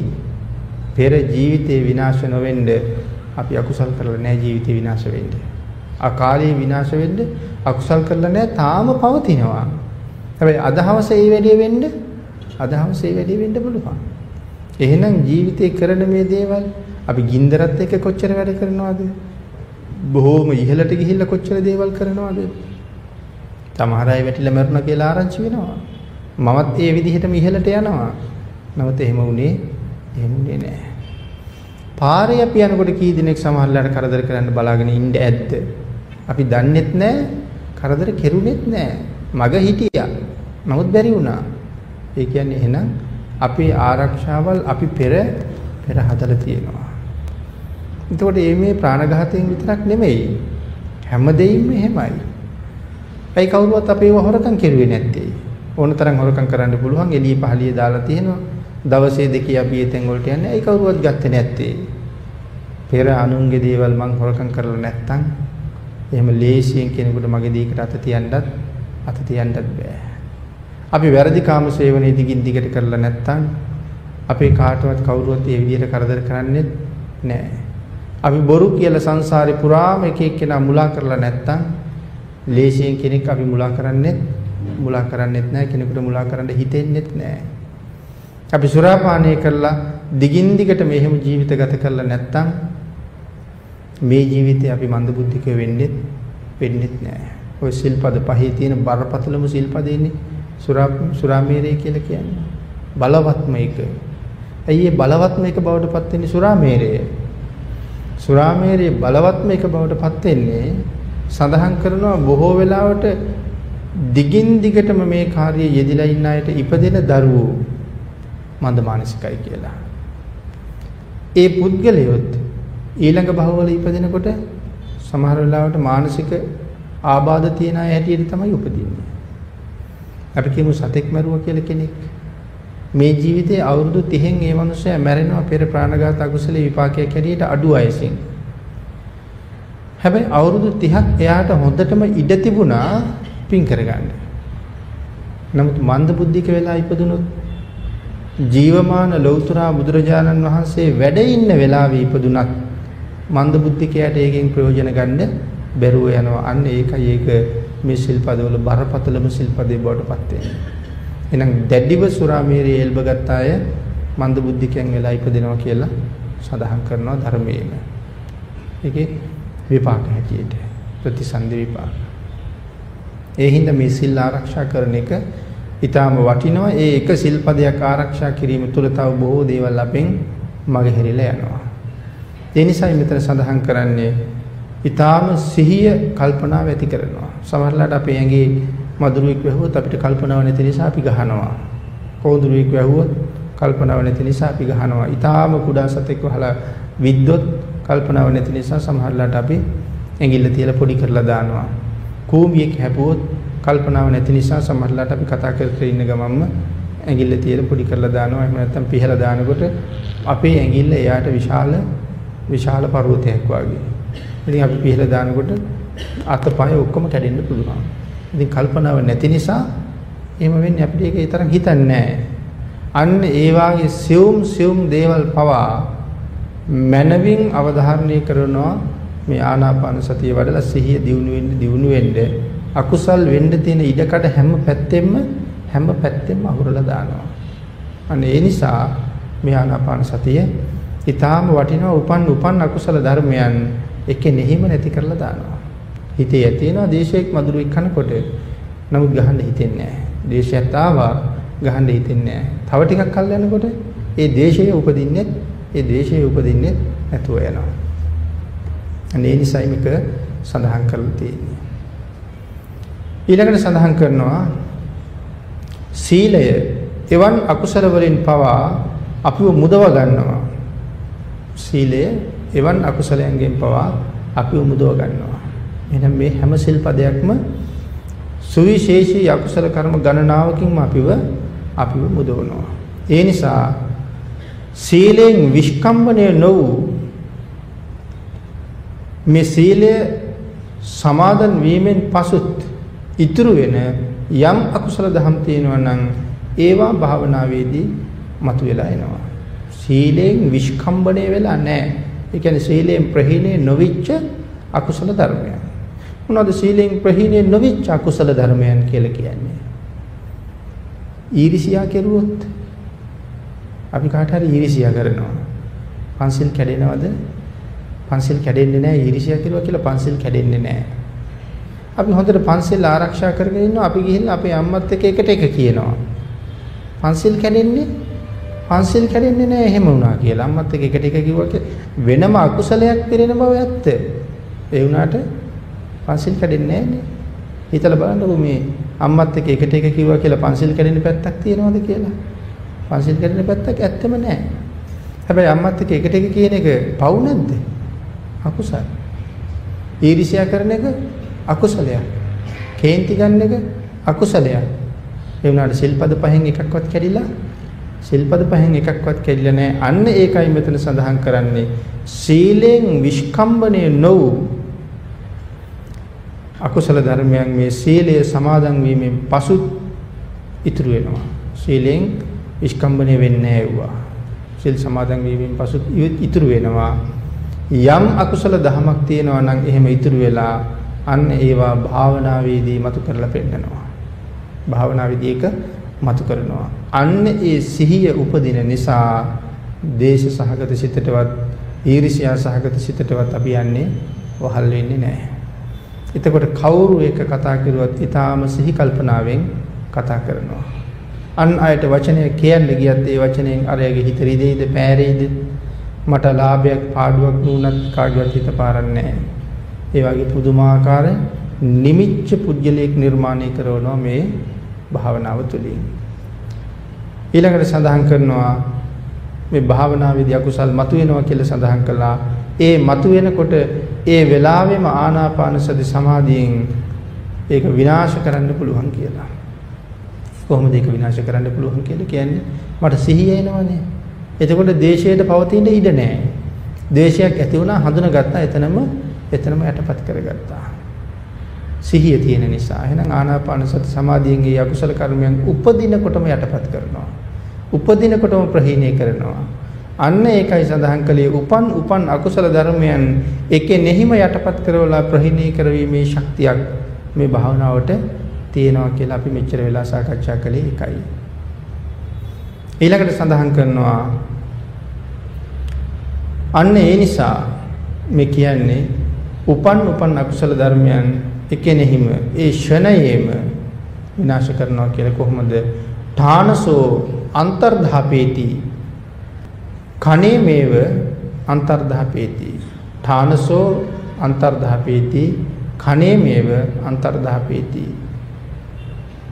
[SPEAKER 1] පෙර ජීවිතේ විනාශ නොවෙන්න අපි අකුසල් කරලා නැහැ ජීවිතේ විනාශ වෙන්න. අකාලේ විනාශ වෙන්න අකුසල් කරලා නැහැ තාම පවතිනවා. හැබැයි අදහවස ඒ වැඩේ වෙන්න පුළුවන්. එහෙනම් ජීවිතේ කරන මේ දේවල් අපි ගින්දරත් එක්ක කොච්චර වැඩ කරනවද? බොහෝම ඉහළට ගිහිල්ලා කොච්චර දේවල් කරනවද? සමහර අය වැටිලා මරුණා කියලා ආරංචි වෙනවා. මමත් ඒ විදිහටම ඉහළට යනවා. නමුත් එහෙම උනේ නැහැ. පාරේ අපි යනකොට කී දිනෙක සමහරලාට කරදර කරන්න බලාගෙන ඉන්න ඇද්ද? අපි දන්නෙත් නැහැ, කරදර කෙරුණෙත් නැහැ. මග හිටියා. නමුත් බැරි වුණා. ඒ කියන්නේ එහෙනම් අපේ ආරක්ෂාවල් අපි පෙර හදලා තියෙනවා. එතකොට මේ ප්‍රාණඝාතයෙන් විතරක් නෙමෙයි හැමදේම එහෙමයි. ඒ කවුරුවත් අපේව හොරකම් කෙරුවේ නැත්තේ. ඕන තරම් හොරකම් කරන්න පුළුවන් එළිය පහළිය දාලා තියෙනවා. දවසේ දෙකේ අපි එතෙන් වලට යන්නේ. ඒ කවුරුවත් ගත්තේ නැත්තේ. පෙර අනුන්ගේ දේවල් මං හොරකම් කරලා නැත්තම් එහෙම ලේසියෙන් කෙනෙකුට මගේ දීකට අත තියන්නත් බෑ. අපි වැරදි කාම සේවනයේ දිගින් දිගට කරලා නැත්තම් අපේ කාටවත් කවුරුවත් ඒ විදිහට කරදර කරන්නේ නැහැ. අපි බොරු කියලා සංසාරේ පුරාම එක එක්කෙනා මුලා කරලා නැත්තම් ලේසියෙන් කෙනෙක් අපි මුලා කරන්නේත් නැහැ. කෙනෙකුට මුලා කරන්න හිතෙන්නේත් නැහැ. අපි සුරාපානය කරලා දිගින් දිගට මෙහෙම ජීවිත ගත කරලා නැත්තම් මේ ජීවිතේ අපි මන්දබුද්ධිකව වෙන්නේත් නැහැ. ඔය සිල්පද පහේ තියෙන බරපතලම සිල්පදේනේ සුරාමේරය කියලා කියන්නේ. බලවත්ම එක. ඇයි ඒ බලවත්ම එක බවට පත් වෙන්නේ සුරාමේරය? සුරාමේරය බලවත්ම එක බවට පත් වෙන්නේ සඳහන් කරනවා බොහෝ වෙලාවට දිගින් දිගටම මේ කාර්යයේ යෙදিলা ඉන්න අයට ඉපදෙන දරුවෝ මන්ද මානසිකයි කියලා. ඒ පුද්ගලයොත් ඊළඟ භවවල ඉපදෙනකොට සමහර වෙලාවට මානසික ආබාධ තියෙන අය හැටියට තමයි උපදින්නේ. අපි කියමු සතෙක් මරුවා කියලා කෙනෙක්. මේ ජීවිතයේ අවුරුදු 30න් ඒ මනුස්සයා මැරෙනවා පෙර ප්‍රාණඝාත අකුසලයේ විපාකයක් හැටියට අඩු වයසින්. හැබැයි අවුරුදු 30ක් එයාට හොඳටම ඉඩ තිබුණා පින් කරගන්න. නමුත් මන්ද බුද්ධික වෙලා ඉපදුනොත් ජීවමාන ලෞතර බුදුරජාණන් වහන්සේ වැඩ ඉන්න වෙලාවේ ඉපදුනත් මන්ද බුද්ධිකයට ඒකෙන් ප්‍රයෝජන ගන්න බැරුව යනවා. අන්න ඒකයි ඒක මේ සිල්පදවල බරපතලම සිල්පදේ බවට පත් වෙන්නේ. එහෙනම් දැඩිව සුරාමේරයේ එල්බගත් අය මන්ද බුද්ධිකයන් වෙලා ඉපදිනවා කියලා සඳහන් කරනවා ධර්මයේම. ඒකේ විපාක හැටියට ප්‍රතිසන්දි විපාක. ඒ හින්දා මේ සිල් ආරක්ෂා කරන එක ඊටාම වටිනවා. ඒ එක සිල්පදයක් ආරක්ෂා කිරීම තුළ තව බොහෝ දේවල් අපෙන් මගහැරිලා යනවා. ඒ නිසායි මෙතන සඳහන් කරන්නේ ඊටාම සිහිය කල්පනාව ඇති කරනවා. සමහරවිට අපේ ඇඟේ මදුරුවෙක් වැහුවොත් අපිට කල්පනාව නැති නිසා අපි ගහනවා. කෝඳුරුවෙක් වැහුවොත් කල්පනාව නැති නිසා අපි ගහනවා. ඊටාම කුඩා සතෙක් වහලා විද්දොත් කල්පනාව නැති නිසා සමහරවිට අපි ඇඟිල්ල තියලා පොඩි කරලා දානවා. කූඹියෙක් හැපුවොත් කල්පනාව නැති නිසා සමහරවිට අපි කතා කර කර ඉන්න ගමන්ම ඇඟිල්ල තියලා පොඩි කරලා දානවා. එහෙම නැත්නම් පිහලා දානකොට අපේ ඇඟිල්ල එයාට විශාල පර්වතයක් වගේ. ඉතින් අපි පිහලා දානකොට අතපය ඔක්කොම කැඩෙන්න පුළුවන්. ඉතින් කල්පනාව නැති නිසා එහෙම වෙන්නේ අපිට ඒක ඒ තරම් හිතන්නේ නැහැ. අන්න ඒ වාගේ සියුම් දේවල් පවා මනවින් අවධාරණය කරනවා මේ ආනාපාන සතිය වඩලා සිහිය දියුණු වෙන්න අකුසල් වෙන්න තියෙන ඉඩකඩ හැම පැත්තෙම අහුරලා දානවා. අන්න ඒ නිසා මේ ආනාපාන සතිය ඊටාම වටිනවා. උපන් අකුසල ධර්මයන් එකෙනෙහිම නැති කරලා දානවා. හිතේ ඇතිවෙනවා දේශයක් මధుරෙක් කනකොට. නමුත් ගහන්න හිතෙන්නේ නැහැ. දේශයත් ආවා ගහන්න හිතෙන්නේ නැහැ. තව ටිකක් කල් යනකොට ඒ දේශයේ උපදින්නේ නැතුව යනවා. අනේ නිසයි මේක සඳහන් කරලා තියෙන්නේ. ඊළඟට සඳහන් කරනවා සීලය එවන් අකුසල වලින් පවා අපිව මුදව ගන්නවා. සීලය එවන් අකුසලයන්ගෙන් පවා අපිව මුදව ගන්නවා. එහෙනම් මේ හැම සිල්පදයක්ම සුවිශේෂී අකුසල කර්ම ගණනාවකින්ම අපිව මුදවනවා. ඒ නිසා සීලෙන් විස්කම්බණය නොවූ මේ සීලය සමාදන් වීමෙන් පසුත් ඉතුරු වෙන යම් අකුසල දහම් තියෙනවා නම් ඒවා භාවනාවේදී මතුවලා එනවා. සීලෙන් විස්කම්බණය වෙලා නැහැ. ඒ කියන්නේ සීලෙන් ප්‍රහීණය නොවිච්ච අකුසල ධර්මයන්. මොනවද සීලෙන් ප්‍රහීණය නොවිච්ච අකුසල ධර්මයන් කියලා කියන්නේ? ඊර්ෂියා කෙරුවොත් අපි කාට හරි ඊර්ෂියා කරනවා. පන්සිල් කැඩෙනවද? පන්සිල් කැඩෙන්නේ නැහැ. ඊර්ෂියා කෙරුවා කියලා පන්සිල් කැඩෙන්නේ නැහැ. අපි හොඳට පන්සිල් ආරක්ෂා කරගෙන ඉන්නවා. අපි ගිහිල්ලා අපේ අම්මත් එක්ක එකට එක කියනවා. පන්සිල් කැඩෙන්නේ නැහැ එහෙම වුණා කියලා. අම්මත් එක්ක එකට එක කිව්වා වෙනම අකුසලයක් පිරෙන බව ඇත්ත. ඒ වුණාට පන්සිල් කැඩෙන්නේ නැහැනේ. හිතලා බලන්නකො මේ අම්මත් එක්ක එකට එක කිව්වා කියලා පන්සිල් කැඩෙන්න පැත්තක් තියෙනවද කියලා? පන්සිල් කැඩෙන්න පැත්තක් ඇත්තම නැහැ. හැබැයි අම්මත් එක්ක එකට එක කියන එක පව් නැද්ද? අකුසල. ඊර්ෂ්‍යා කරන එක අකුසලයක්. කේන්ති ගන්න එක අකුසලයක්. ඒ වුණාට සිල්පද පහෙන් එකක්වත් කැඩිලා නැහැ. අන්න ඒකයි මෙතන සඳහන් කරන්නේ සීලෙන් විස්කම්බණය නොවූ අකුසල ධර්මයන් මේ සීලය සමාදන් වීමෙන් පසු ඉතුරු වෙනවා. සීලෙන් විස්කම්බණය වෙන්නේ නැහැ. සීල් සමාදන් වීමෙන් පසු ඉතුරු වෙනවා. යම් අකුසල දහමක් තියෙනවා නම් එහෙම ඉතුරු වෙලා අන්න ඒවා භාවනාවේදී මතු කරලා පෙන්නනවා. භාවනාවේදී ඒක මතු කරනවා. අන්න ඒ සිහිය උපදින නිසා දේශ සහගත සිතටවත් ඊර්ෂ්‍යා සහගත සිතටවත් අපි යන්නේ වහල් වෙන්නේ නැහැ. එතකොට කවුරු එක කතා කරුවත් ඊටාම සිහි කල්පනාවෙන් කතා කරනවා. අන් අයට වචනය කියන්න ගියත් ඒ වචනයෙන් අරයාගේ හිත රිදෙයිද පෑරෙයිද මට ලාභයක් පාඩුවක් නුනත් කාගේවත් හිත පාරන්නේ නැහැ. ඒ වගේ පුදුමාකාර නිමිච්ච පුජ්‍යලයක් නිර්මාණය කරනවා මේ භාවනාව තුළින්. ඊළඟට සඳහන් කරනවා මේ භාවනාවේදී අකුසල් මතුවෙනවා කියලා සඳහන් කළා. ඒ මතුවෙනකොට ඒ වෙලාවෙම ආනාපාන සති සමාධියෙන් ඒක විනාශ කරන්න පුළුවන් කියලා. කොහොමද ඒක විනාශ කරන්න පුළුවන් කියලා කියන්නේ? මට සිහිය එනවනේ. එතකොට දේශයට පවතින ඉඩ නැහැ. දේශයක් ඇති වුණා හඳුනගත්තා එතනම යටපත් කරගත්තා. සිහිය තියෙන නිසා. එහෙනම් ආනාපාන සති සමාධියෙන් ඒ අකුසල කර්මයන් උපදිනකොටම යටපත් කරනවා. උපදිනකොටම ප්‍රහීණය කරනවා. අන්න ඒකයි සඳහන් කළේ උපන් අකුසල ධර්මයන් එකෙනෙහිම යටපත් කරවලා ප්‍රහීණය කරවීමේ ශක්තියක් මේ භාවනාවට තියෙනවා කියලා අපි මෙච්චර වෙලා සාකච්ඡා කළේ ඒකයි. ඊළඟට සඳහන් කරනවා අන්න ඒ නිසා මේ කියන්නේ උපන් අකුසල ධර්මයන් එකෙනෙහිම ඒ ෂණයේම විනාශ කරනවා කියලා කොහොමද? ඨානසෝ අන්තර්ධාපේති. කනේ මේව අන්තර්ධාපේති. ඨානසෝ අන්තර්ධාපේති. කනේ මේව අන්තර්ධාපේති.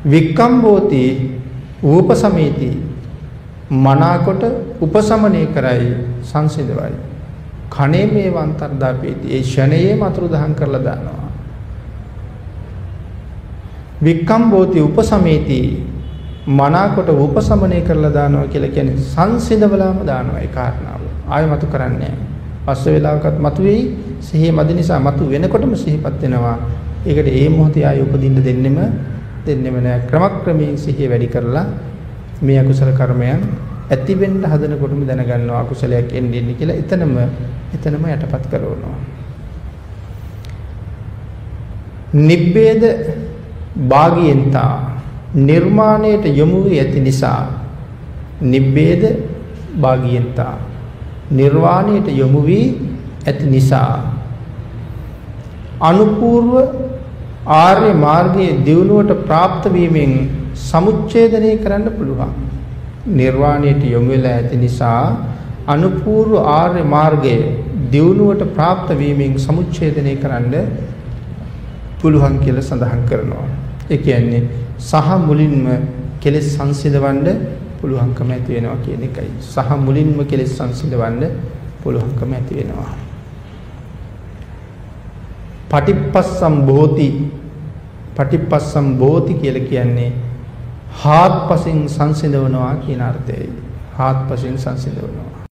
[SPEAKER 1] වික්කම්බෝති ූපසමේති. මනාකොට උපසමනය කරයි සංසිඳවයි. කනේ මේව අන්තර්ධාපේති. ඒ ෂණයේම අතුරුදහන් කරලා දානවා. වික්කම්බෝති උපසමේති. මනාකොට උපසමනය කරලා දානවා කියලා කියන්නේ සංසිඳවලාම දානවා ඒ කාරණාව. ආයෙ මතු කරන්නේ නැහැ. පස්සේ වෙලාවකත් මතු වෙයි. සිහිය මදි නිසා මතු වෙනකොටම සිහිපත් වෙනවා. ඒකට ඒ මොහොතේ ආයෙ උපදින්න දෙන්නෙම නැහැ. ක්‍රමක්‍රමයෙන් සිහිය වැඩි කරලා මේ අකුසල කර්මයන් ඇති වෙන්න හදනකොටම දැනගන්නවා අකුසලයක් එන්නේ කියලා. එතනම යටපත් කරනවා. නිබ්බේද භාගියෙන්තා නිර්මාණයට යොමු වී ඇති නිසා නිබ්බේද භාගියෙන්තා නිර්වාණයට යොමු වී ඇති නිසා අනුපූර්ව ආර්ය මාර්ගයේ දියුණුවට પ્રાપ્ત වීමෙන් සමුච්ඡේදනය කරන්න පුළුවන්. නිර්වාණයට යොමු වෙලා ඇති නිසා අනුපූර්ව ආර්ය මාර්ගයේ දියුණුවට પ્રાપ્ત වීමෙන් සමුච්ඡේදනය කරන්න පුළුවන් කියලා සඳහන් කරනවා. ඒ කියන්නේ සහ මුලින්ම කෙලෙස් සංසිඳවන්න පුළුවන්කම ඇති වෙනවා කියන එකයි. සහ මුලින්ම කෙලෙස් සංසිඳවන්න පුළුවන්කම ඇති වෙනවා. පටිපස්සම් භෝති කියලා කියන්නේ හාත්පසින් සංසිඳවනවා කියන අර්ථයයි. හාත්පසින් සංසිඳවනවා.